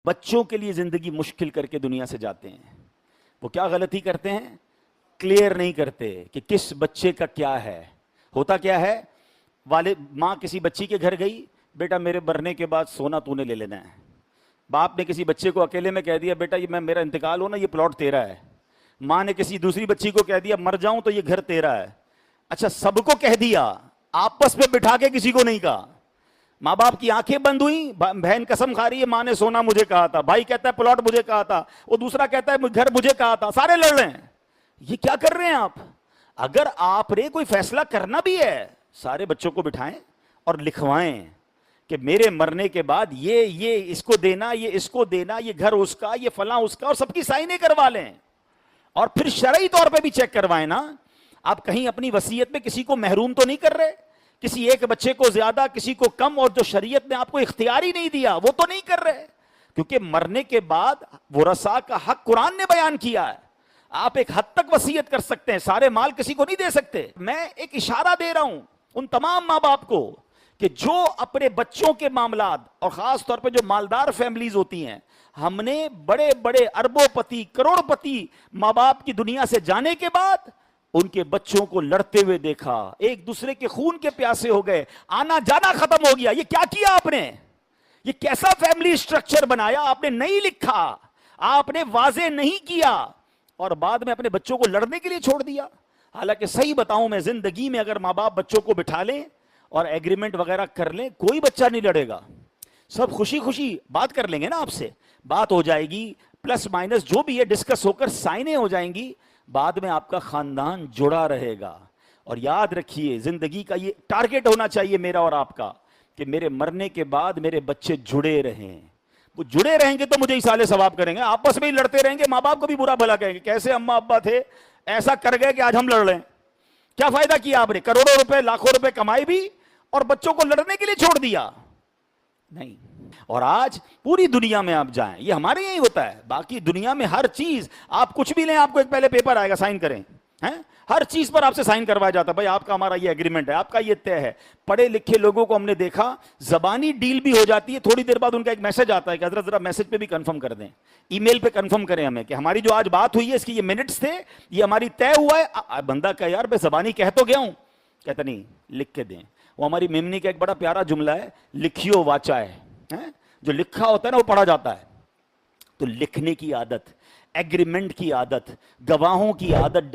بچوں کے لیے زندگی مشکل کر کے دنیا سے جاتے ہیں. وہ کیا غلطی کرتے ہیں؟ کلیئر نہیں کرتے کہ کس بچے کا کیا ہے. ہوتا کیا ہے، ماں کسی بچی کے گھر گئی، بیٹا میرے مرنے کے بعد سونا تو نے لے لینا ہے. باپ نے کسی بچے کو اکیلے میں کہہ دیا بیٹا یہ میرا انتقال ہو نا یہ پلاٹ تیرا ہے. ماں نے کسی دوسری بچی کو کہہ دیا مر جاؤں تو یہ گھر تیرا ہے. اچھا سب کو کہہ دیا، آپس میں بٹھا کے کسی کو نہیں کہا. ماں باپ کی آنکھیں بند ہوئی، بہن قسم کھا رہی ہے ماں نے سونا مجھے کہا تھا، بھائی کہتا ہے پلاٹ مجھے کہا تھا، وہ دوسرا کہتا ہے گھر مجھے کہا تھا، سارے لڑ رہے ہیں. یہ کیا کر رہے ہیں آپ؟ اگر آپ نے کوئی فیصلہ کرنا بھی ہے سارے بچوں کو بٹھائیں اور لکھوائیں کہ میرے مرنے کے بعد یہ اس کو دینا، یہ اس کو دینا، یہ گھر اس کا، یہ فلاں اس کا، اور سب کی سائنیں کروا لیں. اور پھر شرعی طور پہ بھی چیک کروائیں نا. آپ کہیں اپنی وصیت میں کسی کو محروم تو نہیں کر رہے، کسی ایک بچے کو زیادہ کسی کو کم، اور جو شریعت نے آپ کو اختیار ہی نہیں دیا وہ تو نہیں کر رہے. کیونکہ مرنے کے بعد ورثاء کا حق قرآن نے بیان کیا ہے. آپ ایک حد تک وصیت کر سکتے ہیں، سارے مال کسی کو نہیں دے سکتے. میں ایک اشارہ دے رہا ہوں ان تمام ماں باپ کو کہ جو اپنے بچوں کے معاملات، اور خاص طور پہ جو مالدار فیملیز ہوتی ہیں، ہم نے بڑے بڑے اربوں پتی کروڑ پتی ماں باپ کی دنیا سے جانے کے بعد ان کے بچوں کو لڑتے ہوئے دیکھا، ایک دوسرے کے خون کے پیاسے ہو گئے، آنا جانا ختم ہو گیا. یہ کیا کیا آپ نے؟ یہ کیسا فیملی سٹرکچر بنایا؟ آپ نے نہیں لکھا، آپ نے واضح نہیں کیا، اور بعد میں اپنے بچوں کو لڑنے کے لیے چھوڑ دیا. حالانکہ صحیح بتاؤں میں، زندگی میں اگر ماں باپ بچوں کو بٹھا لیں اور ایگریمنٹ وغیرہ کر لیں، کوئی بچہ نہیں لڑے گا. سب خوشی خوشی بات کر لیں گے نا، آپ سے بات ہو جائے گی، پلس مائنس جو بھی ہے ڈسکس ہو کر سائنیں ہو جائیں گی، بعد میں آپ کا خاندان جڑا رہے گا. اور یاد رکھیے زندگی کا یہ ٹارگٹ ہونا چاہیے میرا اور آپ کا کہ میرے مرنے کے بعد میرے بچے جڑے رہیں. وہ جڑے رہیں گے تو مجھے اصالے ثواب کریں گے. آپس میں ہی لڑتے رہیں گے، ماں باپ کو بھی برا بھلا کہیں گے کیسے اماں ابا تھے ایسا کر گئے کہ آج ہم لڑ رہے ہیں. کیا فائدہ کیا آپ نے؟ کروڑوں روپے لاکھوں روپے کمائے بھی اور بچوں کو لڑنے کے لیے چھوڑ دیا. نہیں. اور آج پوری دنیا میں آپ جائیں، یہ ہمارے یہی ہوتا ہے، باقی دنیا میں ہر چیز آپ کچھ بھی لیں آپ کو ایک پہلے پیپر آئے گا سائن کریں، ہر چیز پر آپ سے سائن کروایا جاتا ہے. بھائی آپ کا ہمارا یہ ایگریمنٹ ہے، آپ کا یہ طے ہے. پڑھے لکھے لوگوں کو ہم نے دیکھا زبانی ڈیل بھی ہو جاتی ہے، تھوڑی دیر بعد ان کا ایک میسج آتا ہے کہ حضرت ذرا میسج پہ بھی کنفرم کر دیں، ای میل پہ کنفرم کریں ہمیں کہ ہماری جو آج بات ہوئی ہے اس کی یہ منٹس تھے، یہ ہماری طے ہوا ہے. بندہ کہ یار میں زبانی کہہ تو گیا ہوں، کہتا نہیں لکھ کے دیں. وہ ہماری میمنی کا ایک بڑا پیارا جملہ ہے، لکھیو واچا ہے، جو لکھا ہوتا ہے نا وہ پڑھا جاتا ہے. تو لکھنے کی عادت، ایگریمنٹ کی عادت، گواہوں کی عادت